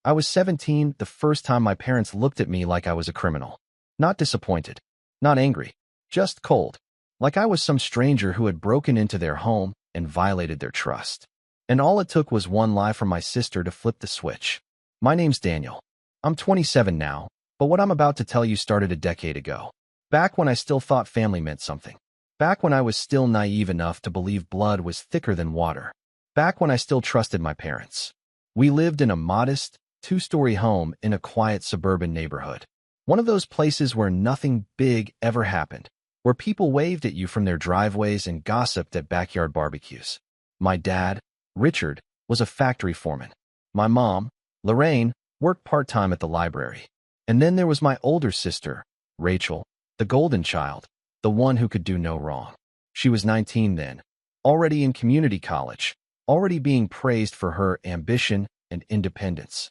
I was 17 the first time my parents looked at me like I was a criminal. Not disappointed. Not angry. Just cold. Like I was some stranger who had broken into their home and violated their trust. And all it took was one lie from my sister to flip the switch. My name's Daniel. I'm 27 now, but what I'm about to tell you started a decade ago. Back when I still thought family meant something. Back when I was still naive enough to believe blood was thicker than water. Back when I still trusted my parents. We lived in a modest, two-story home in a quiet suburban neighborhood. One of those places where nothing big ever happened, where people waved at you from their driveways and gossiped at backyard barbecues. My dad, Richard, was a factory foreman. My mom, Lorraine, worked part-time at the library. And then there was my older sister, Rachel, the golden child, the one who could do no wrong. She was 19 then, already in community college, already being praised for her ambition and independence.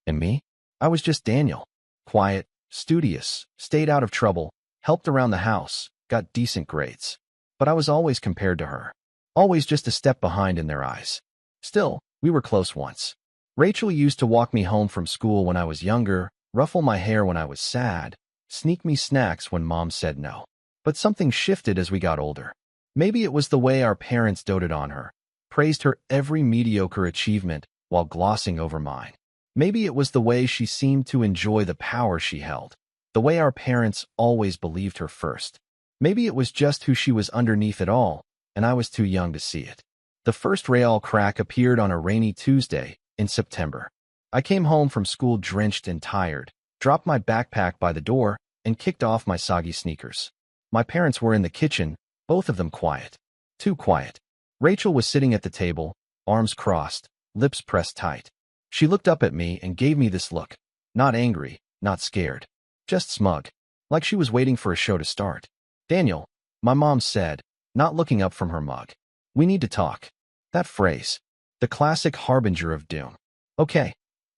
And me? I was just Daniel. Quiet, studious, stayed out of trouble, helped around the house, got decent grades. But I was always compared to her. Always just a step behind in their eyes. Still, we were close once. Rachel used to walk me home from school when I was younger, ruffle my hair when I was sad, sneak me snacks when mom said no. But something shifted as we got older. Maybe it was the way our parents doted on her, praised her every mediocre achievement while glossing over mine. Maybe it was the way she seemed to enjoy the power she held, the way our parents always believed her first. Maybe it was just who she was underneath it all, and I was too young to see it. The first real crack appeared on a rainy Tuesday in September. I came home from school drenched and tired, dropped my backpack by the door, and kicked off my soggy sneakers. My parents were in the kitchen, both of them quiet. Too quiet. Rachel was sitting at the table, arms crossed, lips pressed tight. She looked up at me and gave me this look. Not angry, not scared. Just smug. Like she was waiting for a show to start. "Daniel," my mom said, not looking up from her mug. "We need to talk." That phrase. The classic harbinger of doom. "Okay,"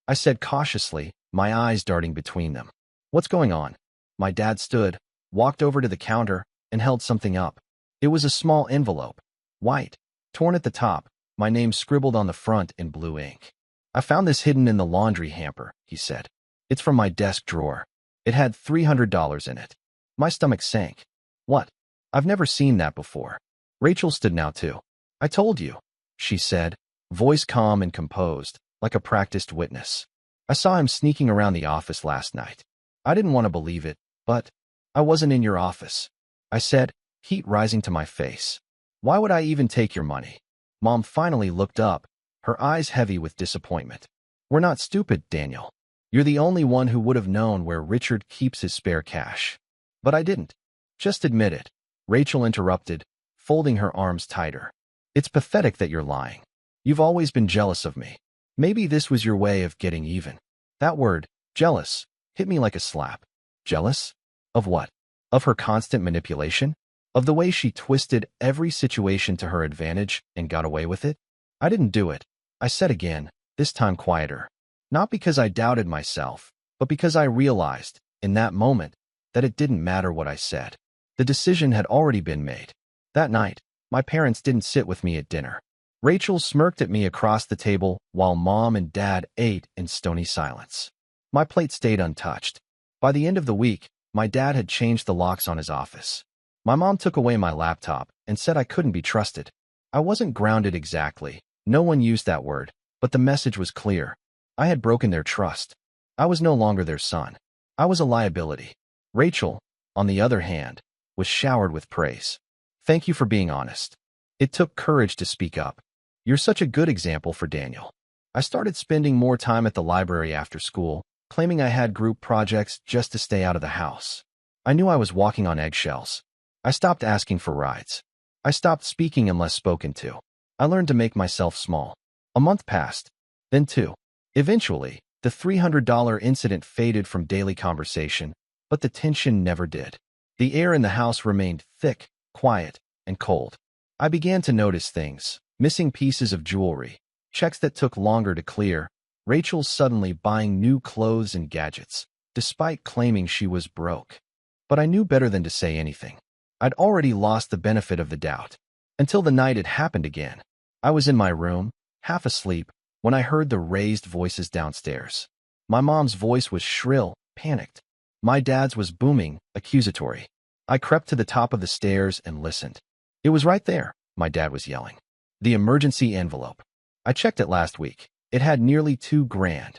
I said cautiously, my eyes darting between them. "What's going on?" My dad stood, walked over to the counter, and held something up. It was a small envelope. White. Torn at the top, my name scribbled on the front in blue ink. "I found this hidden in the laundry hamper," he said. "It's from my desk drawer. It had $300 in it." My stomach sank. "What? I've never seen that before." Rachel stood now too. "I told you," she said, voice calm and composed, like a practiced witness. "I saw him sneaking around the office last night. I didn't want to believe it, but I wasn't in your office," I said, heat rising to my face. "Why would I even take your money?" Mom finally looked up, her eyes heavy with disappointment. "We're not stupid, Daniel. You're the only one who would have known where Richard keeps his spare cash." "But I didn't." "Just admit it," Rachel interrupted, folding her arms tighter. "It's pathetic that you're lying. You've always been jealous of me. Maybe this was your way of getting even." That word, jealous, hit me like a slap. Jealous? Of what? Of her constant manipulation? Of the way she twisted every situation to her advantage and got away with it? "I didn't do it," I said again, this time quieter. Not because I doubted myself, but because I realized, in that moment, that it didn't matter what I said. The decision had already been made. That night, my parents didn't sit with me at dinner. Rachel smirked at me across the table while Mom and Dad ate in stony silence. My plate stayed untouched. By the end of the week, my dad had changed the locks on his office. My mom took away my laptop and said I couldn't be trusted. I wasn't grounded exactly. No one used that word, but the message was clear. I had broken their trust. I was no longer their son. I was a liability. Rachel, on the other hand, was showered with praise. "Thank you for being honest." It took courage to speak up. "You're such a good example for Daniel." I started spending more time at the library after school, claiming I had group projects just to stay out of the house. I knew I was walking on eggshells. I stopped asking for rides. I stopped speaking unless spoken to. I learned to make myself small. A month passed. Then two. Eventually, the $300 incident faded from daily conversation, but the tension never did. The air in the house remained thick, quiet, and cold. I began to notice things. Missing pieces of jewelry, checks that took longer to clear, Rachel suddenly buying new clothes and gadgets, despite claiming she was broke. But I knew better than to say anything. I'd already lost the benefit of the doubt. Until the night it happened again. I was in my room, half asleep, when I heard the raised voices downstairs. My mom's voice was shrill, panicked. My dad's was booming, accusatory. I crept to the top of the stairs and listened. It was right there, my dad was yelling. The emergency envelope. I checked it last week. It had nearly $2,000.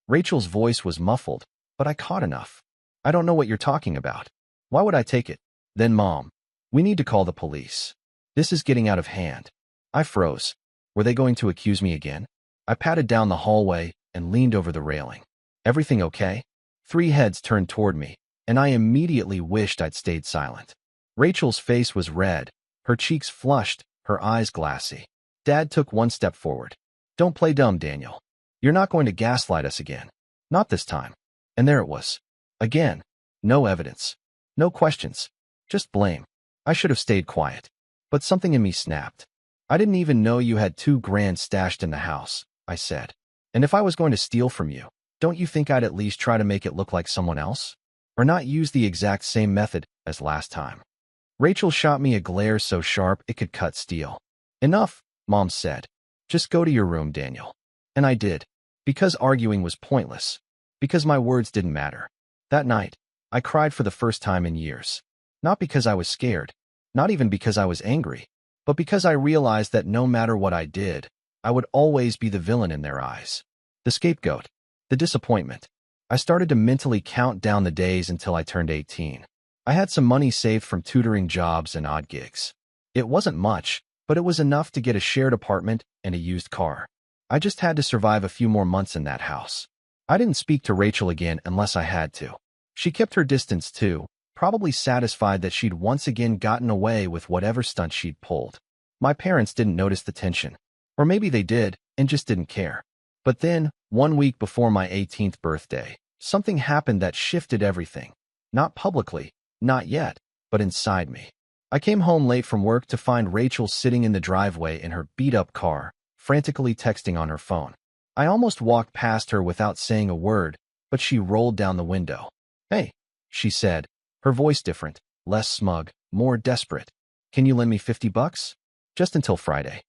Rachel's voice was muffled, but I caught enough. I don't know what you're talking about. Why would I take it? Then Mom, we need to call the police. This is getting out of hand. I froze. Were they going to accuse me again? I patted down the hallway and leaned over the railing. Everything okay? 3 heads turned toward me, and I immediately wished I'd stayed silent. Rachel's face was red, her cheeks flushed, her eyes glassy. Dad took 1 step forward. Don't play dumb, Daniel. You're not going to gaslight us again. Not this time. And there it was. Again. No evidence. No questions. Just blame. I should have stayed quiet. But something in me snapped. I didn't even know you had $2,000 stashed in the house, I said. And if I was going to steal from you, don't you think I'd at least try to make it look like someone else? Or not use the exact same method as last time? Rachel shot me a glare so sharp it could cut steel. Enough, Mom said. Just go to your room, Daniel. And I did. Because arguing was pointless. Because my words didn't matter. That night, I cried for the first time in years. Not because I was scared. Not even because I was angry. But because I realized that no matter what I did, I would always be the villain in their eyes. The scapegoat. The disappointment. I started to mentally count down the days until I turned 18. I had some money saved from tutoring jobs and odd gigs. It wasn't much, but it was enough to get a shared apartment and a used car. I just had to survive a few more months in that house. I didn't speak to Rachel again unless I had to. She kept her distance too, probably satisfied that she'd once again gotten away with whatever stunt she'd pulled. My parents didn't notice the tension. Or maybe they did, and just didn't care. But then, 1 week before my 18th birthday, something happened that shifted everything. Not publicly, not yet, but inside me. I came home late from work to find Rachel sitting in the driveway in her beat-up car, frantically texting on her phone. I almost walked past her without saying a word, but she rolled down the window. Hey, she said, her voice different, less smug, more desperate. Can you lend me $50? Just until Friday.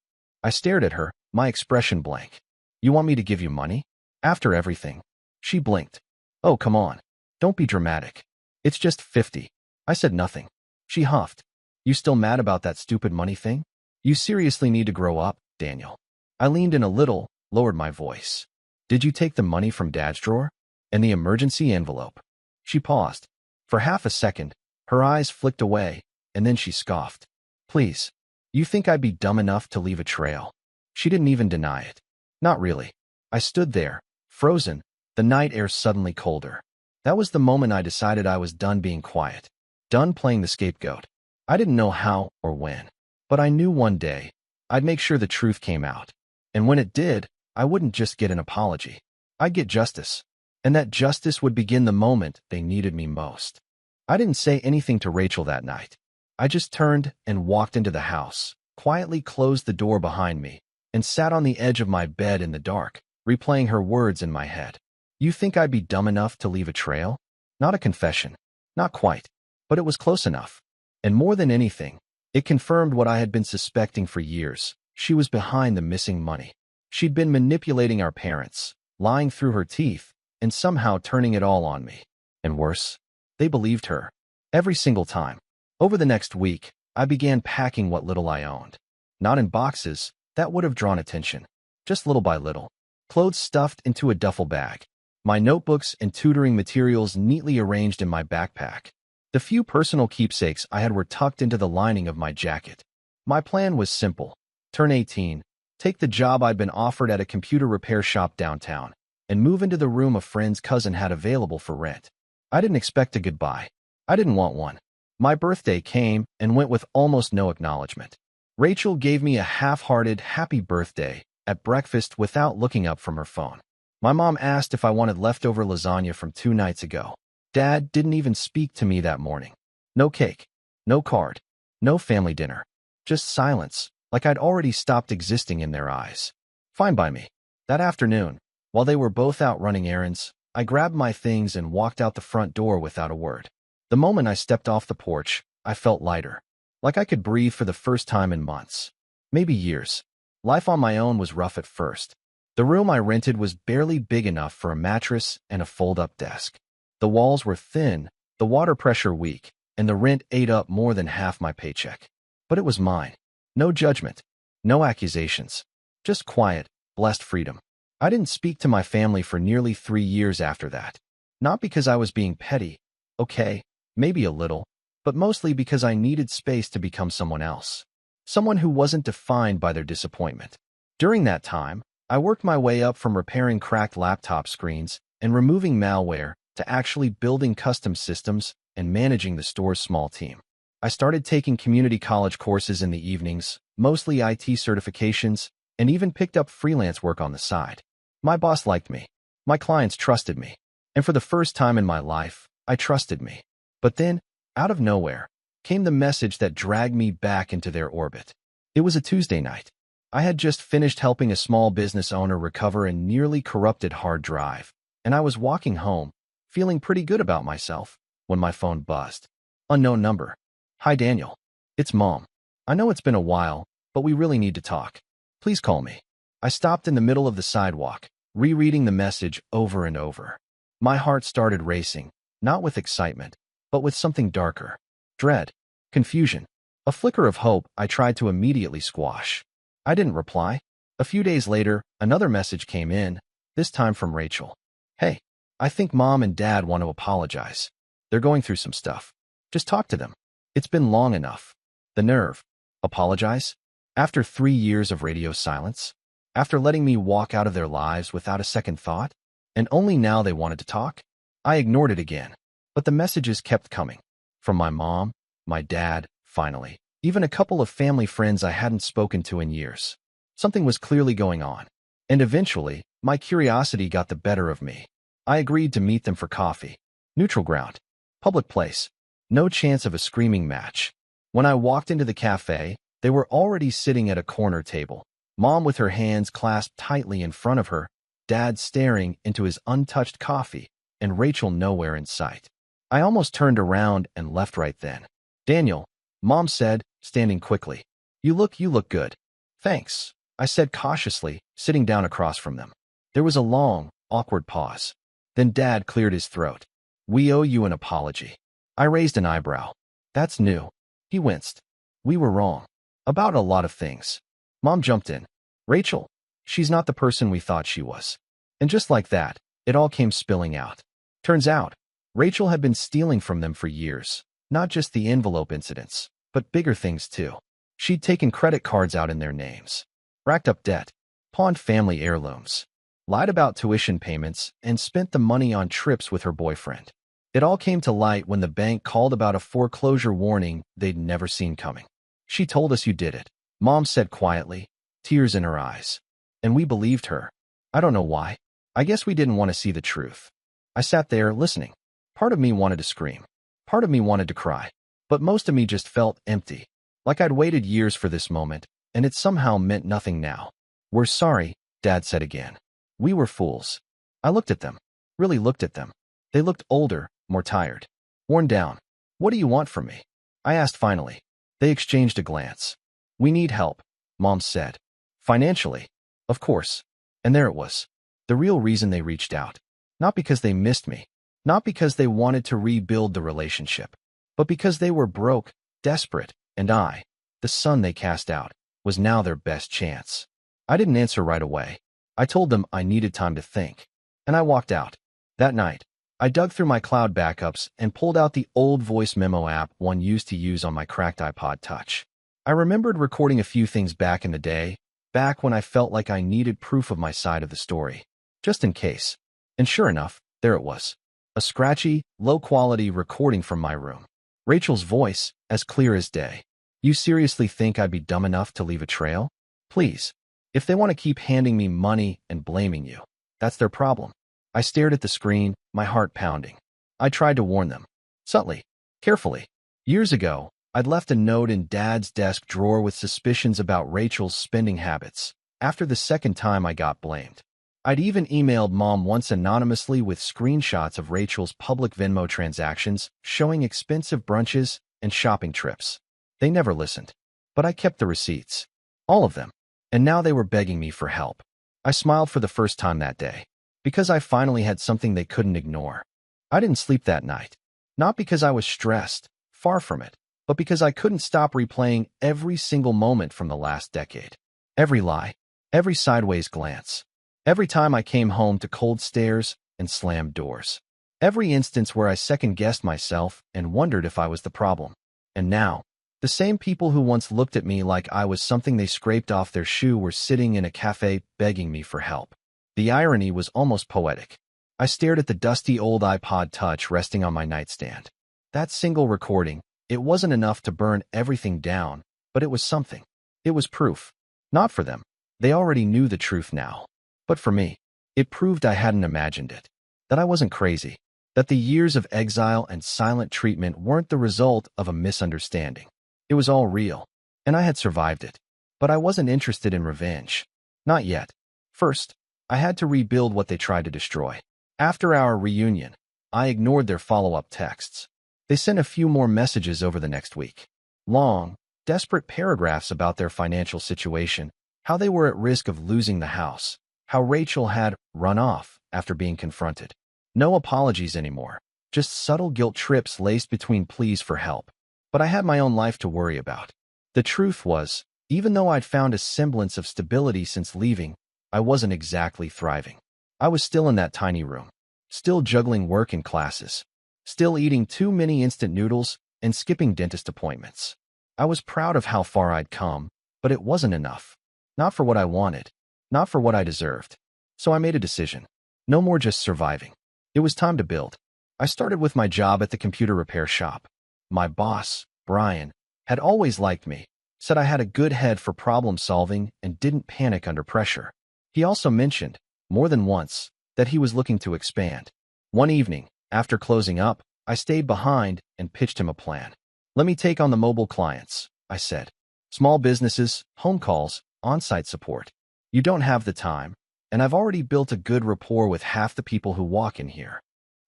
I stared at her, my expression blank. You want me to give you money? After everything? She blinked. Oh, come on. Don't be dramatic. It's just 50. I said nothing. She huffed. You still mad about that stupid money thing? You seriously need to grow up, Daniel. I leaned in a little, lowered my voice. Did you take the money from Dad's drawer? And the emergency envelope? She paused. For half a second, her eyes flicked away, and then she scoffed. Please. You think I'd be dumb enough to leave a trail? She didn't even deny it. Not really. I stood there, frozen, the night air suddenly colder. That was the moment I decided I was done being quiet. Done playing the scapegoat. I didn't know how or when. But I knew one day, I'd make sure the truth came out. And when it did, I wouldn't just get an apology. I'd get justice. And that justice would begin the moment they needed me most. I didn't say anything to Rachel that night. I just turned and walked into the house, quietly closed the door behind me, and sat on the edge of my bed in the dark, replaying her words in my head. You think I'd be dumb enough to leave a trail? Not a confession. Not quite. But it was close enough. And more than anything, it confirmed what I had been suspecting for years. She was behind the missing money. She'd been manipulating our parents, lying through her teeth, and somehow turning it all on me. And worse, they believed her. Every single time. Over the next week, I began packing what little I owned. Not in boxes, that would have drawn attention. Just little by little. Clothes stuffed into a duffel bag. My notebooks and tutoring materials neatly arranged in my backpack. The few personal keepsakes I had were tucked into the lining of my jacket. My plan was simple. Turn 18, take the job I'd been offered at a computer repair shop downtown, and move into the room a friend's cousin had available for rent. I didn't expect a goodbye. I didn't want one. My birthday came and went with almost no acknowledgement. Rachel gave me a half-hearted happy birthday at breakfast without looking up from her phone. My mom asked if I wanted leftover lasagna from 2 nights ago. Dad didn't even speak to me that morning. No cake, no card, no family dinner. Just silence, like I'd already stopped existing in their eyes. Fine by me. That afternoon, while they were both out running errands, I grabbed my things and walked out the front door without a word. The moment I stepped off the porch, I felt lighter. Like I could breathe for the first time in months. Maybe years. Life on my own was rough at first. The room I rented was barely big enough for a mattress and a fold-up desk. The walls were thin, the water pressure weak, and the rent ate up more than half my paycheck. But it was mine. No judgment, no accusations, just quiet, blessed freedom. I didn't speak to my family for nearly 3 years after that. Not because I was being petty, okay, maybe a little, but mostly because I needed space to become someone else. Someone who wasn't defined by their disappointment. During that time, I worked my way up from repairing cracked laptop screens and removing malware to actually building custom systems and managing the store's small team. I started taking community college courses in the evenings, mostly IT certifications, and even picked up freelance work on the side. My boss liked me. My clients trusted me. And for the first time in my life, I trusted me. But then, out of nowhere, came the message that dragged me back into their orbit. It was a Tuesday night. I had just finished helping a small business owner recover a nearly corrupted hard drive, and I was walking home, feeling pretty good about myself, when my phone buzzed. Unknown number. Hi, Daniel. It's Mom. I know it's been a while, but we really need to talk. Please call me. I stopped in the middle of the sidewalk, rereading the message over and over. My heart started racing, not with excitement, but with something darker. Dread. Confusion. A flicker of hope I tried to immediately squash. I didn't reply. A few days later, another message came in, this time from Rachel. Hey, I think Mom and Dad want to apologize. They're going through some stuff. Just talk to them. It's been long enough. The nerve. Apologize? After 3 years of radio silence? After letting me walk out of their lives without a second thought? And only now they wanted to talk? I ignored it again. But the messages kept coming. From my mom, my dad, finally. Even a couple of family friends I hadn't spoken to in years. Something was clearly going on. And eventually, my curiosity got the better of me. I agreed to meet them for coffee. Neutral ground. Public place. No chance of a screaming match. When I walked into the cafe, they were already sitting at a corner table. Mom with her hands clasped tightly in front of her, Dad staring into his untouched coffee, and Rachel nowhere in sight. I almost turned around and left right then. Daniel, Mom said, standing quickly. You look good. Thanks, I said cautiously, sitting down across from them. There was a long, awkward pause. Then Dad cleared his throat. We owe you an apology. I raised an eyebrow. That's new. He winced. We were wrong. About a lot of things. Mom jumped in. Rachel, she's not the person we thought she was. And just like that, it all came spilling out. Turns out, Rachel had been stealing from them for years. Not just the envelope incidents, but bigger things too. She'd taken credit cards out in their names, racked up debt, pawned family heirlooms, lied about tuition payments, and spent the money on trips with her boyfriend. It all came to light when the bank called about a foreclosure warning they'd never seen coming. She told us you did it, Mom said quietly, tears in her eyes. And we believed her. I don't know why. I guess we didn't want to see the truth. I sat there listening. Part of me wanted to scream. Part of me wanted to cry. But most of me just felt empty. Like I'd waited years for this moment, and it somehow meant nothing now. We're sorry, Dad said again. We were fools. I looked at them. Really looked at them. They looked older, more tired. Worn down. What do you want from me? I asked finally. They exchanged a glance. We need help, Mom said. Financially. Of course. And there it was. The real reason they reached out. Not because they missed me. Not because they wanted to rebuild the relationship. But because they were broke, desperate, and I, the son they cast out, was now their best chance. I didn't answer right away. I told them I needed time to think. And I walked out. That night, I dug through my cloud backups and pulled out the old voice memo app one used to use on my cracked iPod Touch. I remembered recording a few things back in the day, back when I felt like I needed proof of my side of the story. Just in case. And sure enough, there it was. A scratchy, low-quality recording from my room. Rachel's voice, as clear as day. You seriously think I'd be dumb enough to leave a trail? Please. If they want to keep handing me money and blaming you, that's their problem. I stared at the screen, my heart pounding. I tried to warn them. Subtly. Carefully. Years ago, I'd left a note in Dad's desk drawer with suspicions about Rachel's spending habits, after the second time I got blamed. I'd even emailed Mom once anonymously with screenshots of Rachel's public Venmo transactions showing expensive brunches and shopping trips. They never listened. But I kept the receipts. All of them. And now they were begging me for help. I smiled for the first time that day, because I finally had something they couldn't ignore. I didn't sleep that night. Not because I was stressed, far from it, but because I couldn't stop replaying every single moment from the last decade. Every lie, every sideways glance, every time I came home to cold stares and slammed doors. Every instance where I second-guessed myself and wondered if I was the problem. And now, the same people who once looked at me like I was something they scraped off their shoe were sitting in a cafe begging me for help. The irony was almost poetic. I stared at the dusty old iPod Touch resting on my nightstand. That single recording, it wasn't enough to burn everything down, but it was something. It was proof. Not for them. They already knew the truth now. But for me, it proved I hadn't imagined it. That I wasn't crazy. That the years of exile and silent treatment weren't the result of a misunderstanding. It was all real, and I had survived it. But I wasn't interested in revenge. Not yet. First, I had to rebuild what they tried to destroy. After our reunion, I ignored their follow-up texts. They sent a few more messages over the next week. Long, desperate paragraphs about their financial situation, how they were at risk of losing the house, how Rachel had run off after being confronted. No apologies anymore, just subtle guilt trips laced between pleas for help. But I had my own life to worry about. The truth was, even though I'd found a semblance of stability since leaving, I wasn't exactly thriving. I was still in that tiny room, still juggling work and classes, still eating too many instant noodles and skipping dentist appointments. I was proud of how far I'd come, but it wasn't enough. Not for what I wanted, not for what I deserved. So I made a decision. No more just surviving. It was time to build. I started with my job at the computer repair shop. My boss, Brian, had always liked me, said I had a good head for problem solving and didn't panic under pressure. He also mentioned, more than once, that he was looking to expand. One evening, after closing up, I stayed behind and pitched him a plan. Let me take on the mobile clients, I said. Small businesses, home calls, on-site support. You don't have the time, and I've already built a good rapport with half the people who walk in here.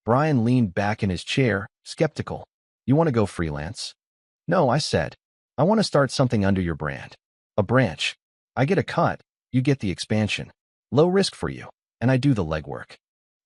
Brian leaned back in his chair, skeptical. You want to go freelance? No, I said. I want to start something under your brand. A branch. I get a cut, you get the expansion. Low risk for you, and I do the legwork.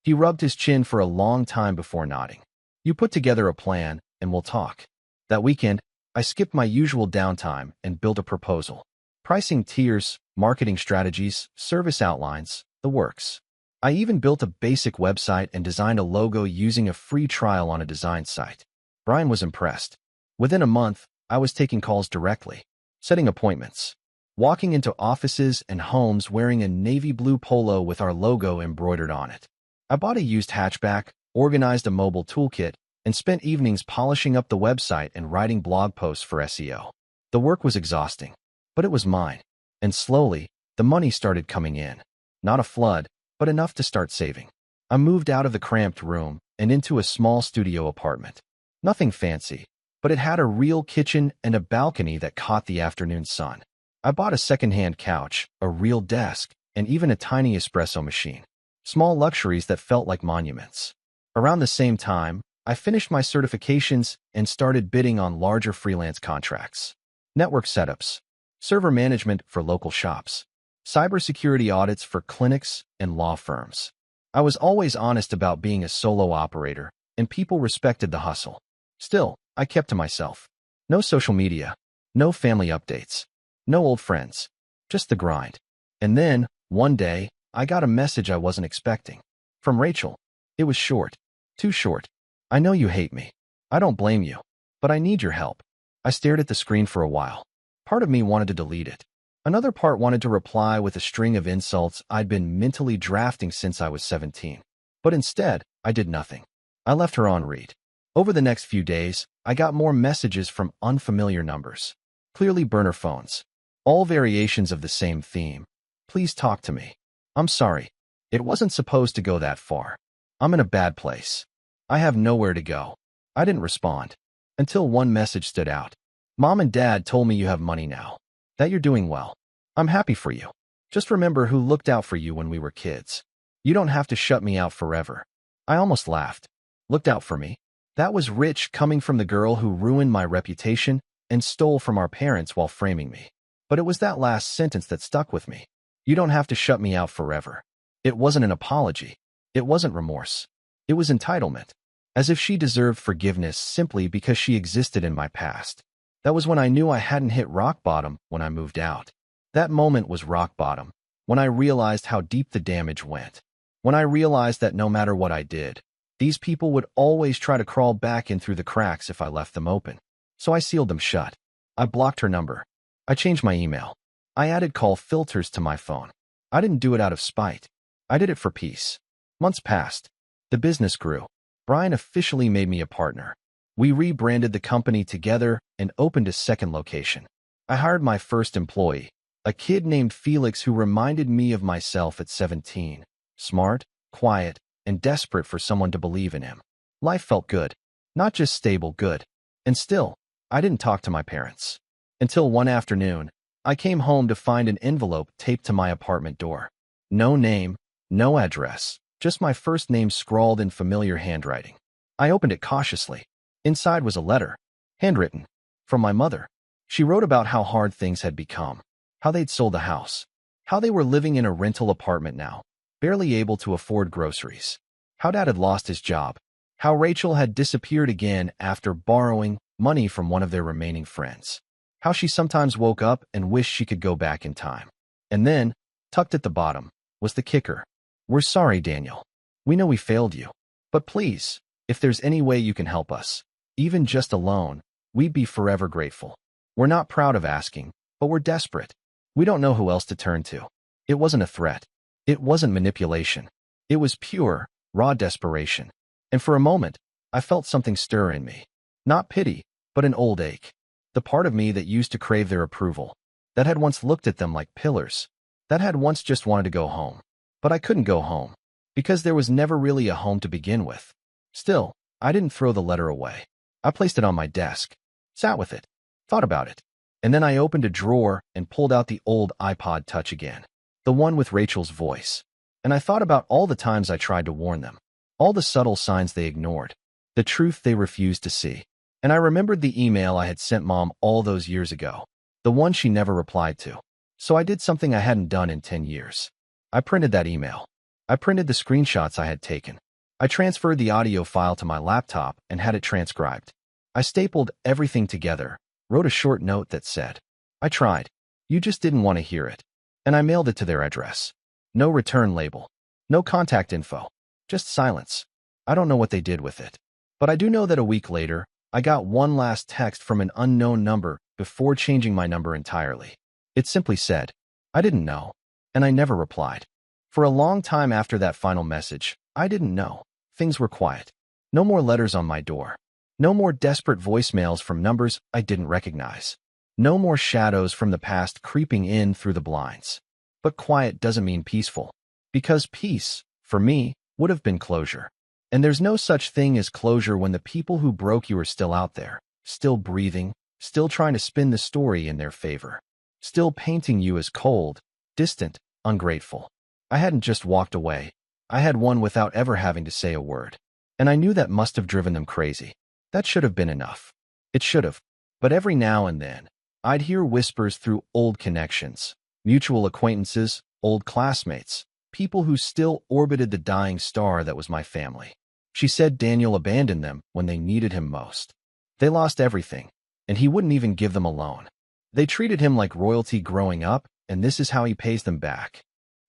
He rubbed his chin for a long time before nodding. You put together a plan, and we'll talk. That weekend, I skipped my usual downtime and built a proposal. Pricing tiers, marketing strategies, service outlines, the works. I even built a basic website and designed a logo using a free trial on a design site. Brian was impressed. Within a month, I was taking calls directly, setting appointments, walking into offices and homes wearing a navy blue polo with our logo embroidered on it. I bought a used hatchback, organized a mobile toolkit, and spent evenings polishing up the website and writing blog posts for SEO. The work was exhausting, but it was mine. And slowly, the money started coming in. Not a flood, but enough to start saving. I moved out of the cramped room and into a small studio apartment. Nothing fancy, but it had a real kitchen and a balcony that caught the afternoon sun. I bought a second-hand couch, a real desk, and even a tiny espresso machine. Small luxuries that felt like monuments. Around the same time, I finished my certifications and started bidding on larger freelance contracts. Network setups, server management for local shops, cybersecurity audits for clinics and law firms. I was always honest about being a solo operator, and people respected the hustle. Still, I kept to myself. No social media, no family updates, no old friends, just the grind. And then, one day, I got a message I wasn't expecting. From Rachel. It was short. Too short. I know you hate me. I don't blame you. But I need your help. I stared at the screen for a while. Part of me wanted to delete it. Another part wanted to reply with a string of insults I'd been mentally drafting since I was 17. But instead, I did nothing. I left her on read. Over the next few days, I got more messages from unfamiliar numbers. Clearly burner phones. All variations of the same theme. Please talk to me. I'm sorry. It wasn't supposed to go that far. I'm in a bad place. I have nowhere to go. I didn't respond. Until one message stood out. Mom and Dad told me you have money now. That you're doing well. I'm happy for you. Just remember who looked out for you when we were kids. You don't have to shut me out forever. I almost laughed. Looked out for me? That was rich coming from the girl who ruined my reputation and stole from our parents while framing me. But it was that last sentence that stuck with me. You don't have to shut me out forever. It wasn't an apology. It wasn't remorse. It was entitlement. As if she deserved forgiveness simply because she existed in my past. That was when I knew I hadn't hit rock bottom when I moved out. That moment was rock bottom, when I realized how deep the damage went. When I realized that no matter what I did, these people would always try to crawl back in through the cracks if I left them open. So I sealed them shut. I blocked her number. I changed my email. I added call filters to my phone. I didn't do it out of spite. I did it for peace. Months passed. The business grew. Brian officially made me a partner. We rebranded the company together and opened a second location. I hired my first employee, a kid named Felix who reminded me of myself at 17. Smart, quiet, and desperate for someone to believe in him. Life felt good. Not just stable, good. And still, I didn't talk to my parents. Until one afternoon, I came home to find an envelope taped to my apartment door. No name, no address, just my first name scrawled in familiar handwriting. I opened it cautiously. Inside was a letter, handwritten, from my mother. She wrote about how hard things had become, how they'd sold the house, how they were living in a rental apartment now, barely able to afford groceries, how Dad had lost his job, how Rachel had disappeared again after borrowing money from one of their remaining friends, how she sometimes woke up and wished she could go back in time. And then, tucked at the bottom, was the kicker. We're sorry, Daniel. We know we failed you. But please, if there's any way you can help us, even just a loan, we'd be forever grateful. We're not proud of asking, but we're desperate. We don't know who else to turn to. It wasn't a threat. It wasn't manipulation. It was pure, raw desperation. And for a moment, I felt something stir in me. Not pity, but an old ache. The part of me that used to crave their approval, that had once looked at them like pillars, that had once just wanted to go home. But I couldn't go home, because there was never really a home to begin with. Still, I didn't throw the letter away. I placed it on my desk, sat with it, thought about it, and then I opened a drawer and pulled out the old iPod Touch again, the one with Rachel's voice. And I thought about all the times I tried to warn them, all the subtle signs they ignored, the truth they refused to see. And I remembered the email I had sent Mom all those years ago, the one she never replied to. So I did something I hadn't done in 10 years. I printed that email. I printed the screenshots I had taken. I transferred the audio file to my laptop and had it transcribed. I stapled everything together, wrote a short note that said, I tried. You just didn't want to hear it. And I mailed it to their address. No return label. No contact info. Just silence. I don't know what they did with it. But I do know that a week later, I got one last text from an unknown number before changing my number entirely. It simply said, I didn't know. And I never replied. For a long time after that final message, I didn't know. Things were quiet. No more letters on my door. No more desperate voicemails from numbers I didn't recognize. No more shadows from the past creeping in through the blinds. But quiet doesn't mean peaceful. Because peace, for me, would have been closure. And there's no such thing as closure when the people who broke you are still out there, still breathing, still trying to spin the story in their favor, still painting you as cold, distant, ungrateful. I hadn't just walked away. I had won without ever having to say a word. And I knew that must have driven them crazy. That should have been enough. It should have. But every now and then, I'd hear whispers through old connections, mutual acquaintances, old classmates, people who still orbited the dying star that was my family. She said Daniel abandoned them when they needed him most. They lost everything, and he wouldn't even give them a loan. They treated him like royalty growing up, and this is how he pays them back.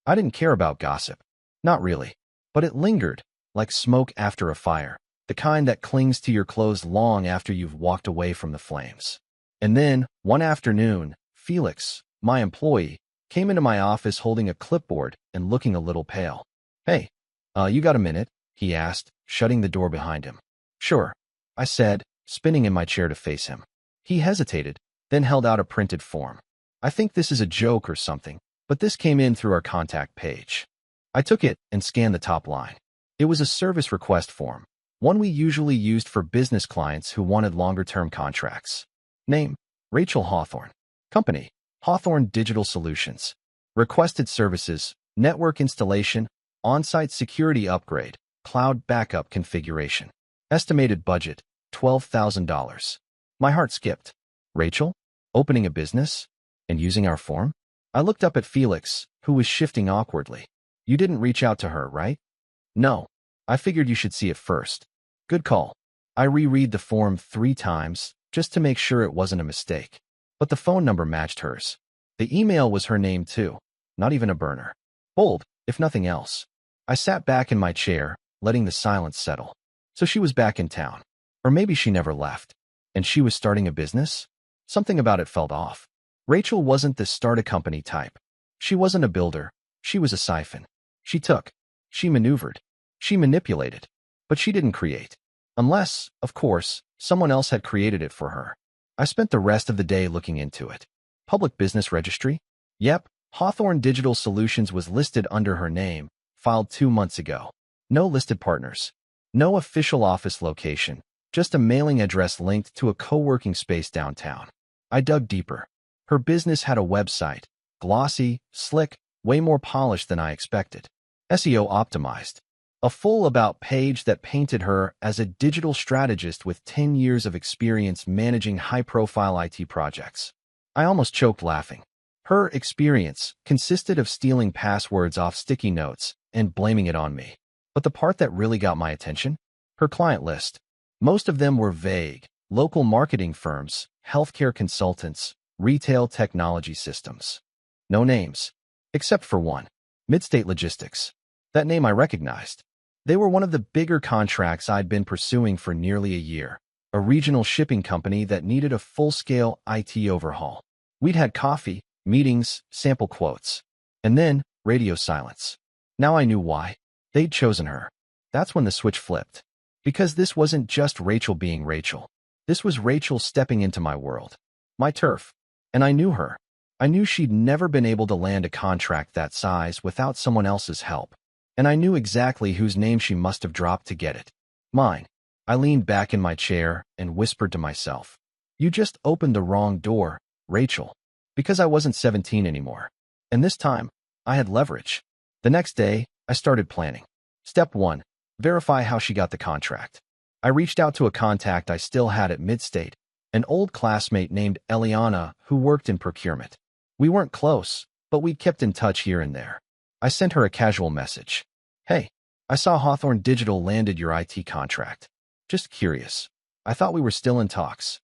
I didn't care about gossip. Not really. But it lingered, like smoke after a fire, the kind that clings to your clothes long after you've walked away from the flames. And then, one afternoon, Felix, my employee, came into my office holding a clipboard and looking a little pale. Hey, you got a minute? He asked, shutting the door behind him. Sure, I said, spinning in my chair to face him. He hesitated, then held out a printed form. I think this is a joke or something, but this came in through our contact page. I took it and scanned the top line. It was a service request form, one we usually used for business clients who wanted longer-term contracts. Name, Rachel Hawthorne. Company, Hawthorne Digital Solutions. Requested services, network installation, on-site security upgrade, cloud backup configuration. Estimated budget, $12,000. My heart skipped. Rachel? Opening a business? And using our form? I looked up at Felix, who was shifting awkwardly. You didn't reach out to her, right? No. I figured you should see it first. Good call. I reread the form 3 times just to make sure it wasn't a mistake. But the phone number matched hers. The email was her name too, not even a burner. Bold, if nothing else. I sat back in my chair, letting the silence settle. So she was back in town. Or maybe she never left. And she was starting a business? Something about it felt off. Rachel wasn't the start-a-company type. She wasn't a builder. She was a siphon. She took. She maneuvered. She manipulated. But she didn't create. Unless, of course, someone else had created it for her. I spent the rest of the day looking into it. Public business registry? Yep, Hawthorne Digital Solutions was listed under her name, filed 2 months ago. No listed partners. No official office location. Just a mailing address linked to a co-working space downtown. I dug deeper. Her business had a website. Glossy, slick, way more polished than I expected. SEO optimized. A full about page that painted her as a digital strategist with 10 years of experience managing high-profile IT projects. I almost choked laughing. Her experience consisted of stealing passwords off sticky notes and blaming it on me. But the part that really got my attention? Her client list. Most of them were vague. Local marketing firms, healthcare consultants, retail technology systems. No names. Except for one. Midstate Logistics. That name I recognized. They were one of the bigger contracts I'd been pursuing for nearly a year. A regional shipping company that needed a full-scale IT overhaul. We'd had coffee, meetings, sample quotes. And then, radio silence. Now I knew why. They'd chosen her. That's when the switch flipped. Because this wasn't just Rachel being Rachel. This was Rachel stepping into my world. My turf. And I knew her. I knew she'd never been able to land a contract that size without someone else's help. And I knew exactly whose name she must have dropped to get it. Mine. I leaned back in my chair and whispered to myself. You just opened the wrong door, Rachel. Because I wasn't 17 anymore. And this time, I had leverage. The next day, I started planning. Step 1. Verify how she got the contract. I reached out to a contact I still had at Midstate, an old classmate named Eliana who worked in procurement. We weren't close, but we kept in touch here and there. I sent her a casual message. Hey, I saw Hawthorne Digital landed your IT contract. Just curious. I thought we were still in talks.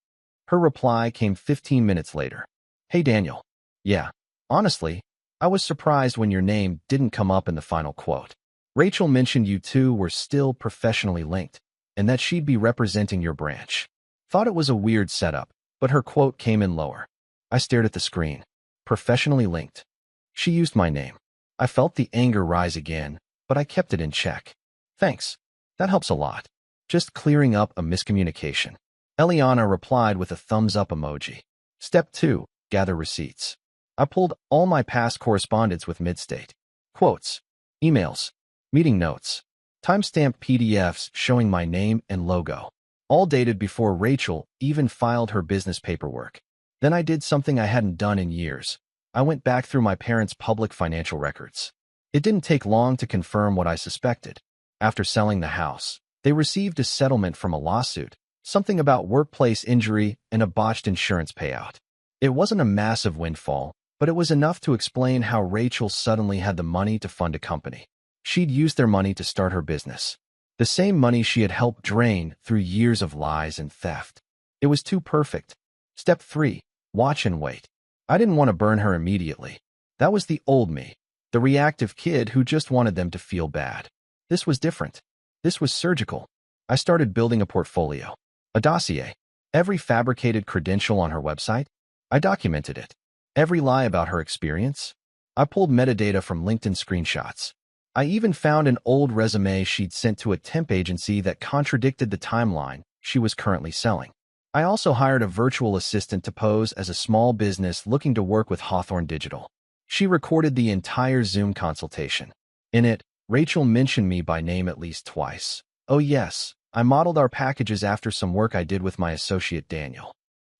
Her reply came 15 minutes later. Hey Daniel. Yeah, honestly, I was surprised when your name didn't come up in the final quote. Rachel mentioned you two were still professionally linked, and that she'd be representing your branch. Thought it was a weird setup, but her quote came in lower. I stared at the screen. Professionally linked. She used my name. I felt the anger rise again, but I kept it in check. Thanks. That helps a lot. Just clearing up a miscommunication. Eliana replied with a thumbs-up emoji. Step 2. Gather receipts. I pulled all my past correspondence with Midstate. Quotes, emails, meeting notes, timestamped PDFs showing my name and logo, all dated before Rachel even filed her business paperwork. Then I did something I hadn't done in years. I went back through my parents' public financial records. It didn't take long to confirm what I suspected. After selling the house, they received a settlement from a lawsuit, something about workplace injury and a botched insurance payout. It wasn't a massive windfall, but it was enough to explain how Rachel suddenly had the money to fund a company. She'd used their money to start her business. The same money she had helped drain through years of lies and theft. It was too perfect. Step 3. Watch and wait. I didn't want to burn her immediately. That was the old me, the reactive kid who just wanted them to feel bad. This was different. This was surgical. I started building a portfolio. A dossier. Every fabricated credential on her website. I documented it. Every lie about her experience. I pulled metadata from LinkedIn screenshots. I even found an old resume she'd sent to a temp agency that contradicted the timeline she was currently selling. I also hired a virtual assistant to pose as a small business looking to work with Hawthorne Digital. She recorded the entire Zoom consultation. In it, Rachel mentioned me by name at least twice. Oh yes, I modeled our packages after some work I did with my associate Daniel.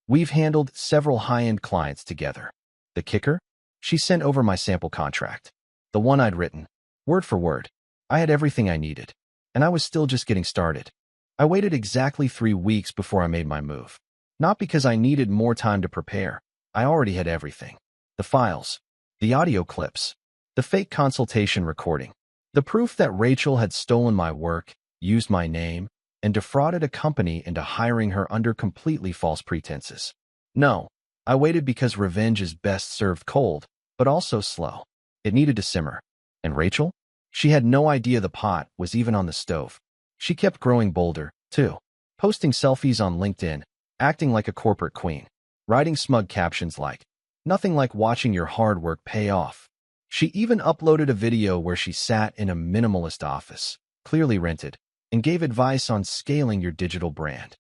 We've handled several high-end clients together. The kicker? She sent over my sample contract. The one I'd written. Word for word. I had everything I needed. And I was still just getting started. I waited exactly 3 weeks before I made my move. Not because I needed more time to prepare. I already had everything. The files. The audio clips. The fake consultation recording. The proof that Rachel had stolen my work, used my name, and defrauded a company into hiring her under completely false pretenses. No, I waited because revenge is best served cold, but also slow. It needed to simmer. And Rachel? She had no idea the pot was even on the stove. She kept growing bolder, too, posting selfies on LinkedIn, acting like a corporate queen, writing smug captions like, "Nothing like watching your hard work pay off." She even uploaded a video where she sat in a minimalist office, clearly rented, and gave advice on scaling your digital brand.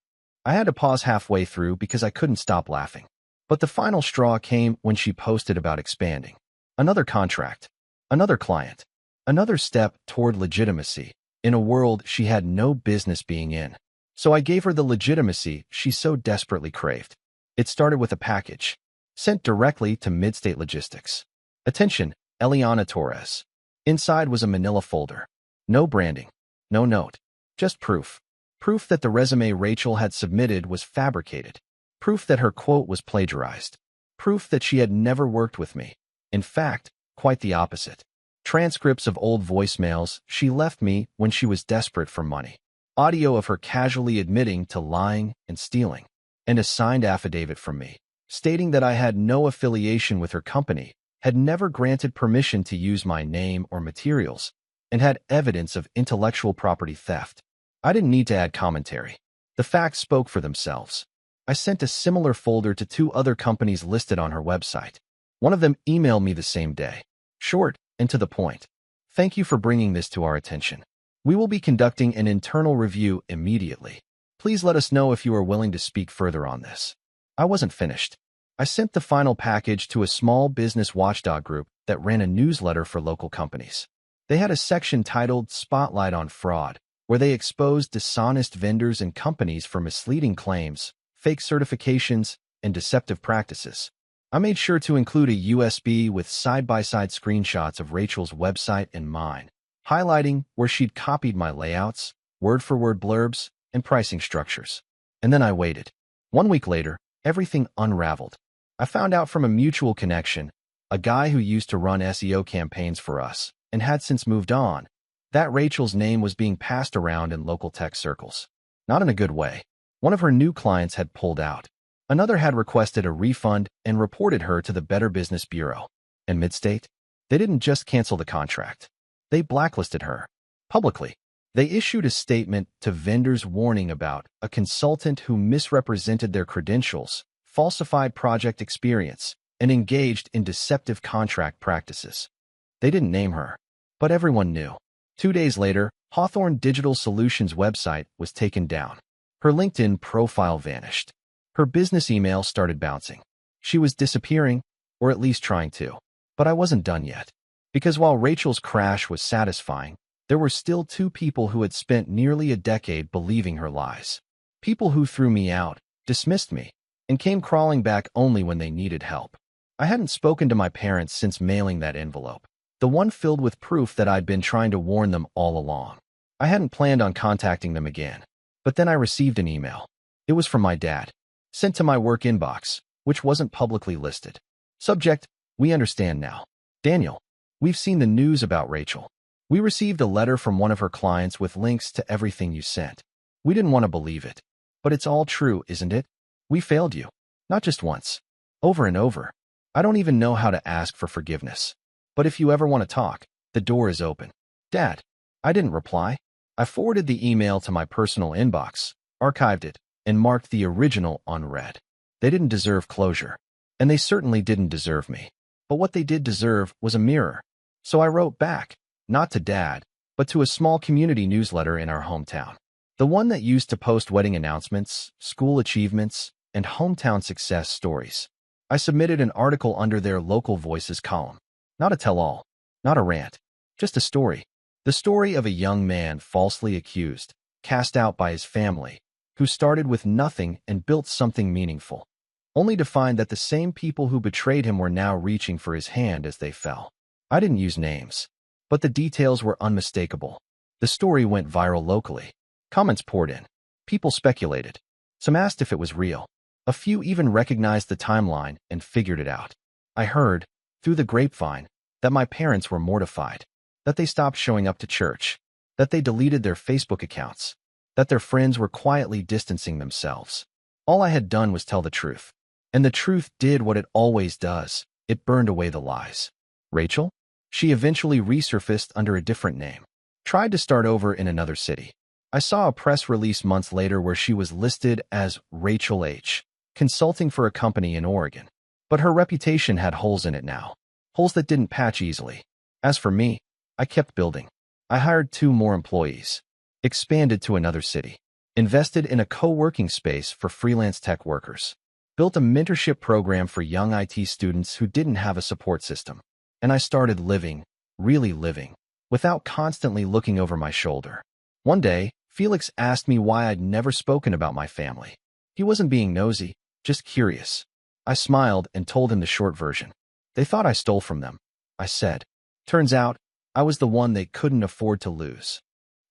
I had to pause halfway through because I couldn't stop laughing. But the final straw came when she posted about expanding. Another contract, another client, another step toward legitimacy in a world she had no business being in. So I gave her the legitimacy she so desperately craved. It started with a package, sent directly to Midstate Logistics. Attention, Eliana Torres. Inside was a manila folder. No branding, no note, just proof. Proof that the resume Rachel had submitted was fabricated. Proof that her quote was plagiarized. Proof that she had never worked with me. In fact, quite the opposite. Transcripts of old voicemails she left me when she was desperate for money. Audio of her casually admitting to lying and stealing. And a signed affidavit from me, stating that I had no affiliation with her company, had never granted permission to use my name or materials, and had evidence of intellectual property theft. I didn't need to add commentary. The facts spoke for themselves. I sent a similar folder to 2 other companies listed on her website. One of them emailed me the same day. Short and to the point. "Thank you for bringing this to our attention. We will be conducting an internal review immediately. Please let us know if you are willing to speak further on this." I wasn't finished. I sent the final package to a small business watchdog group that ran a newsletter for local companies. They had a section titled "Spotlight on Fraud," where they exposed dishonest vendors and companies for misleading claims, fake certifications, and deceptive practices. I made sure to include a USB with side-by-side screenshots of Rachel's website and mine, highlighting where she'd copied my layouts, word-for-word blurbs, and pricing structures. And then I waited. 1 week later, everything unraveled. I found out from a mutual connection, a guy who used to run SEO campaigns for us and had since moved on, that Rachel's name was being passed around in local tech circles. Not in a good way. One of her new clients had pulled out. Another had requested a refund and reported her to the Better Business Bureau. And Midstate? They didn't just cancel the contract. They blacklisted her. Publicly. They issued a statement to vendors warning about a consultant who misrepresented their credentials, falsified project experience, and engaged in deceptive contract practices. They didn't name her, but everyone knew. 2 days later, Hawthorne Digital Solutions' website was taken down. Her LinkedIn profile vanished. Her business email started bouncing. She was disappearing, or at least trying to. But I wasn't done yet. Because while Rachel's crash was satisfying, there were still 2 people who had spent nearly a decade believing her lies. People who threw me out, dismissed me, and came crawling back only when they needed help. I hadn't spoken to my parents since mailing that envelope, the one filled with proof that I'd been trying to warn them all along. I hadn't planned on contacting them again. But then I received an email. It was from my dad, sent to my work inbox, which wasn't publicly listed. Subject: "We understand now. Daniel, we've seen the news about Rachel. We received a letter from one of her clients with links to everything you sent. We didn't want to believe it. But it's all true, isn't it? We failed you. Not just once. Over and over. I don't even know how to ask for forgiveness. But if you ever want to talk, the door is open." Dad. I didn't reply. I forwarded the email to my personal inbox, archived it, and marked the original unread. They didn't deserve closure. And they certainly didn't deserve me. But what they did deserve was a mirror. So I wrote back, not to Dad, but to a small community newsletter in our hometown. The one that used to post wedding announcements, school achievements, and hometown success stories. I submitted an article under their Local Voices column. Not a tell-all, not a rant, just a story. The story of a young man falsely accused, cast out by his family, who started with nothing and built something meaningful, only to find that the same people who betrayed him were now reaching for his hand as they fell. I didn't use names, but the details were unmistakable. The story went viral locally. Comments poured in. People speculated. Some asked if it was real. A few even recognized the timeline and figured it out. I heard, through the grapevine, that my parents were mortified, that they stopped showing up to church, that they deleted their Facebook accounts, that their friends were quietly distancing themselves. All I had done was tell the truth. And the truth did what it always does. It burned away the lies. Rachel? She eventually resurfaced under a different name. Tried to start over in another city. I saw a press release months later where she was listed as Rachel H., consulting for a company in Oregon. But her reputation had holes in it now. Holes that didn't patch easily. As for me, I kept building. I hired 2 more employees. Expanded to another city. Invested in a co-working space for freelance tech workers. Built a mentorship program for young IT students who didn't have a support system. And I started living, really living, without constantly looking over my shoulder. One day, Felix asked me why I'd never spoken about my family. He wasn't being nosy, just curious. I smiled and told him the short version. They thought I stole from them, I said. Turns out, I was the one they couldn't afford to lose.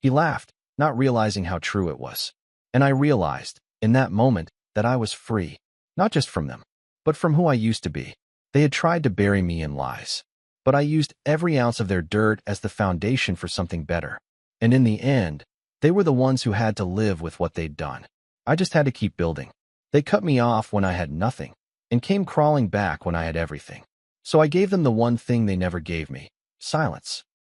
He laughed, not realizing how true it was. And I realized, in that moment, that I was free, not just from them, but from who I used to be. They had tried to bury me in lies, but I used every ounce of their dirt as the foundation for something better. And in the end, they were the ones who had to live with what they'd done. I just had to keep building. They cut me off when I had nothing, and came crawling back when I had everything. So I gave them the one thing they never gave me: silence.